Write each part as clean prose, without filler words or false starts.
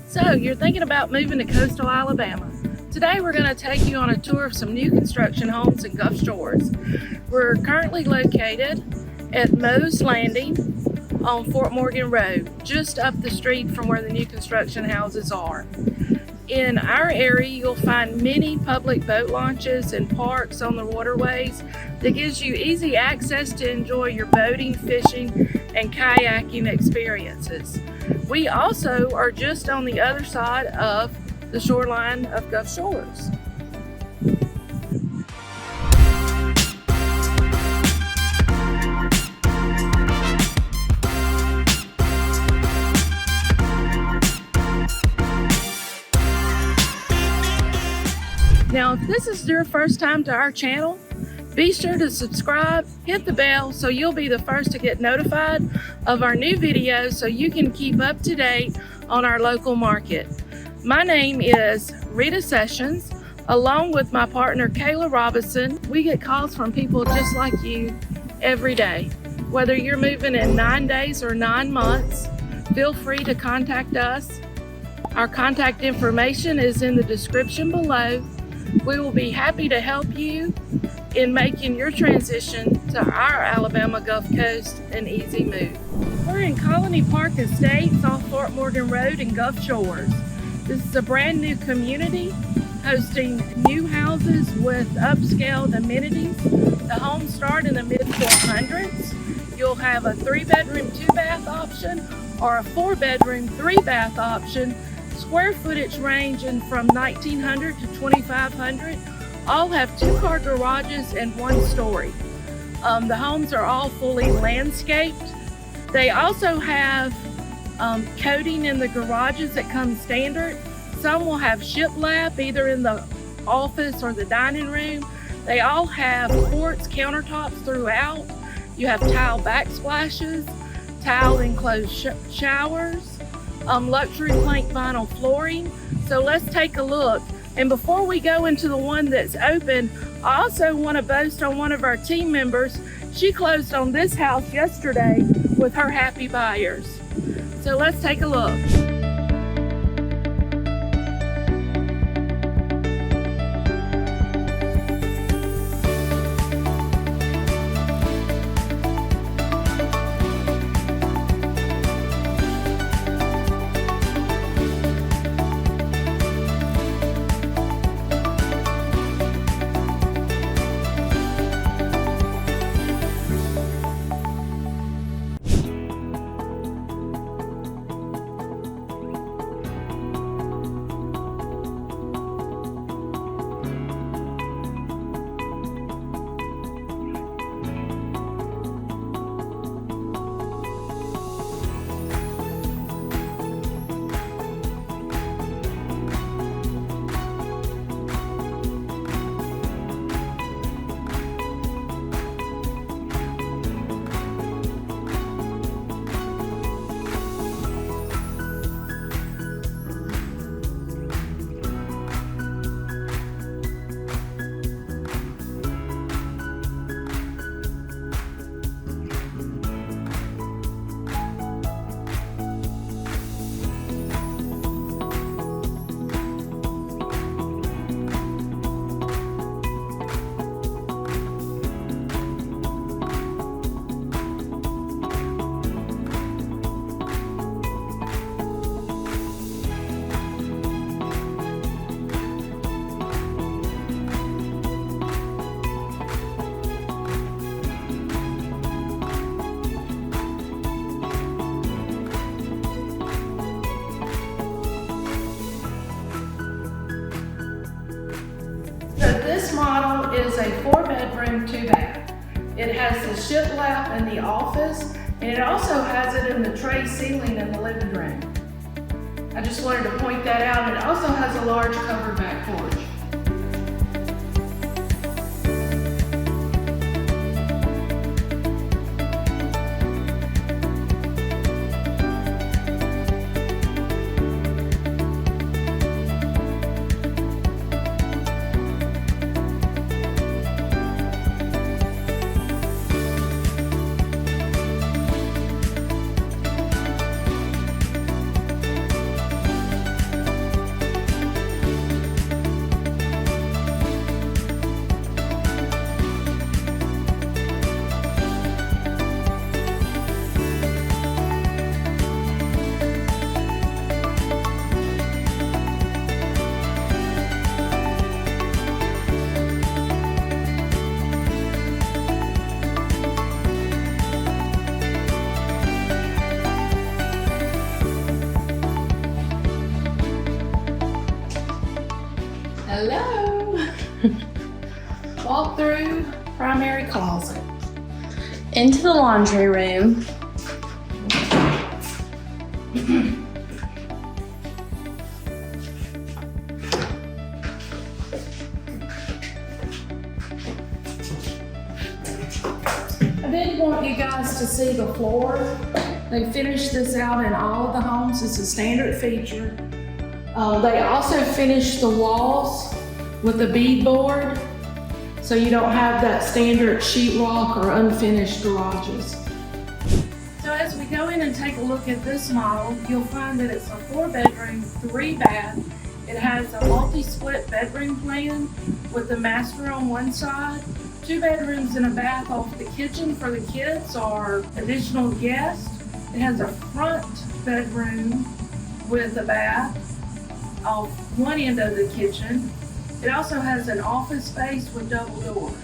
So you're thinking about moving to coastal Alabama. Today we're going to take you on a tour of some new construction homes in Gulf Shores. We're currently located at Moe's Landing on Fort Morgan Road, just up the street from where the new construction houses are. In our area, you'll find many public boat launches and parks on the waterways that gives you easy access to enjoy your boating, fishing, and kayaking experiences. We also are just on the other side of the shoreline of Gulf Shores. Now, if this is your first time to our channel, be sure to subscribe, hit the bell so you'll be the first to get notified of our new videos so you can keep up to date on our local market. My name is Rita Sessions, along with my partner Kayla Robinson. We get calls from people just like you every day. Whether you're moving in 9 days or 9 months, feel free to contact us. Our contact information is in the description below. We will be happy to help you in making your transition to our Alabama Gulf Coast an easy move. We're in Colony Parke Estates off Fort Morgan Road in Gulf Shores. This is a brand new community hosting new houses with upscale amenities. The homes start in the mid-400s. You'll have a 3-bedroom, 2-bath option or a 4-bedroom, 3-bath option. Square footage ranging from 1,900 to 2,500. All have 2-car garages and 1 story. The homes are all fully landscaped. They also have coating in the garages that comes standard. Some will have shiplap either in the office or the dining room. They all have quartz countertops throughout. You have tile backsplashes, tile enclosed showers, luxury plank vinyl flooring. So let's take a look. And before we go into the one that's open, I also want to boast on one of our team members. She closed on this house yesterday with her happy buyers. So let's take a look. This model is a 4-bedroom, 2-bath. It has the shiplap in the office, and it also has it in the tray ceiling in the living room. I just wanted to point that out. It also has a large covered back porch. Hello. Walk through primary closet. Into the laundry room. I did want you guys to see the floor. They finished this out in all of the homes. It's a standard feature. They also finished the walls with a beadboard, so you don't have that standard sheetrock or unfinished garages. So as we go in and take a look at this model, you'll find that it's a 4-bedroom, 3-bath. It has a multi-split bedroom plan with the master on one side, 2 bedrooms and a bath off the kitchen for the kids or additional guests. It has a front bedroom with a bath off one end of the kitchen. It also has an office space with double doors.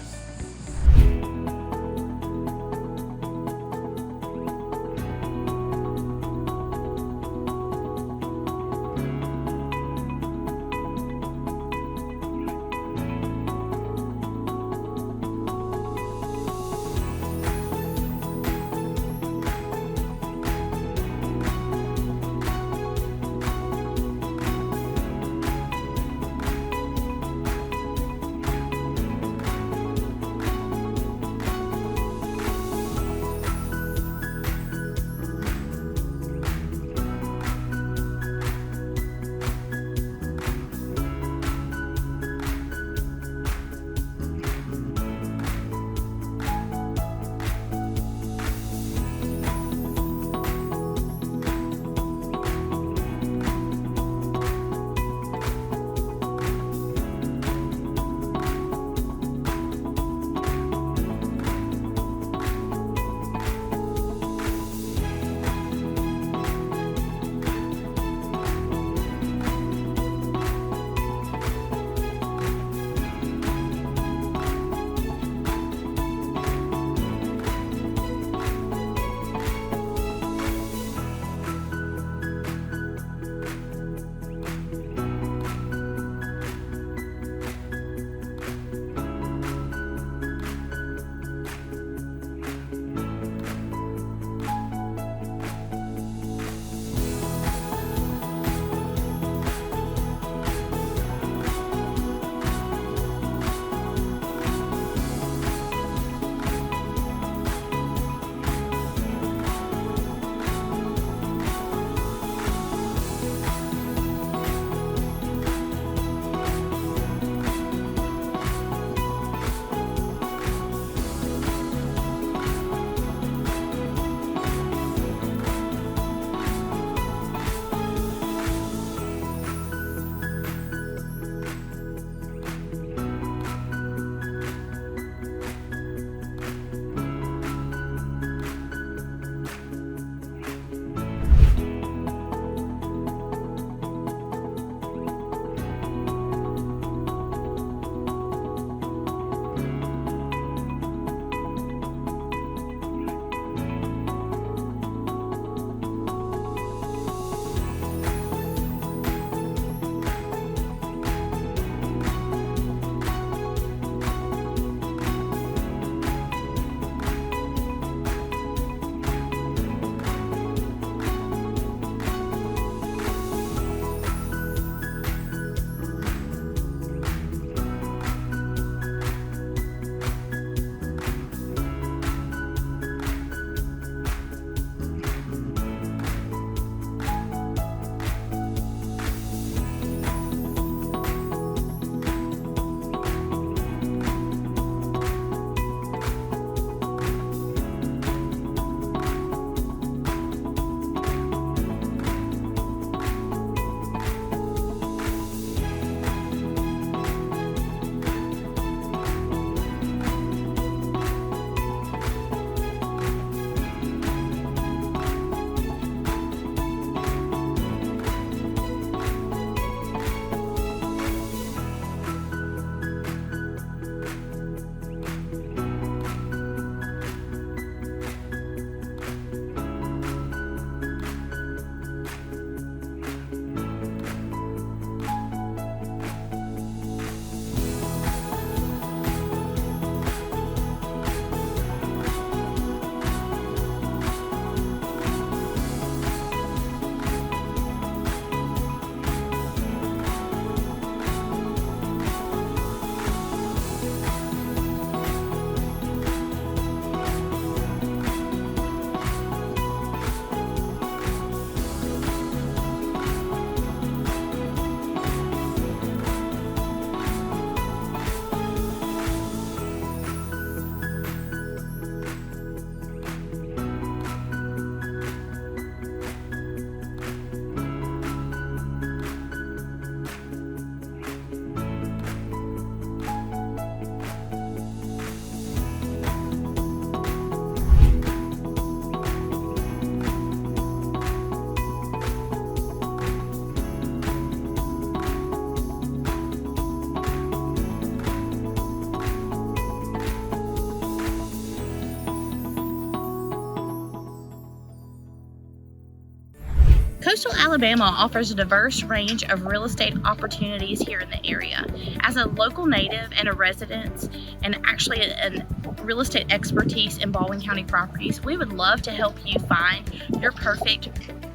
Coastal Alabama offers a diverse range of real estate opportunities here in the area. As a local native and a resident, and actually a real estate expertise in Baldwin County properties, we would love to help you find your perfect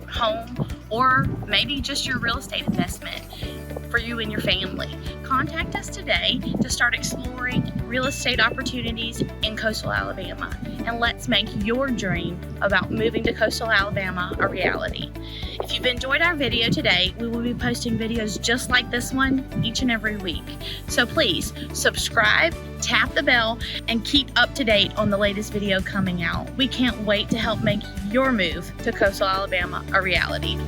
home, or maybe just your real estate investment for you and your family. Contact us today to start exploring real estate opportunities in Coastal Alabama, and let's make your dream about moving to Coastal Alabama a reality. If you've enjoyed our video today, we will be posting videos just like this one each and every week. So please subscribe, tap the bell, and keep up to date on the latest video coming out. We can't wait to help make your move to Coastal Alabama a reality.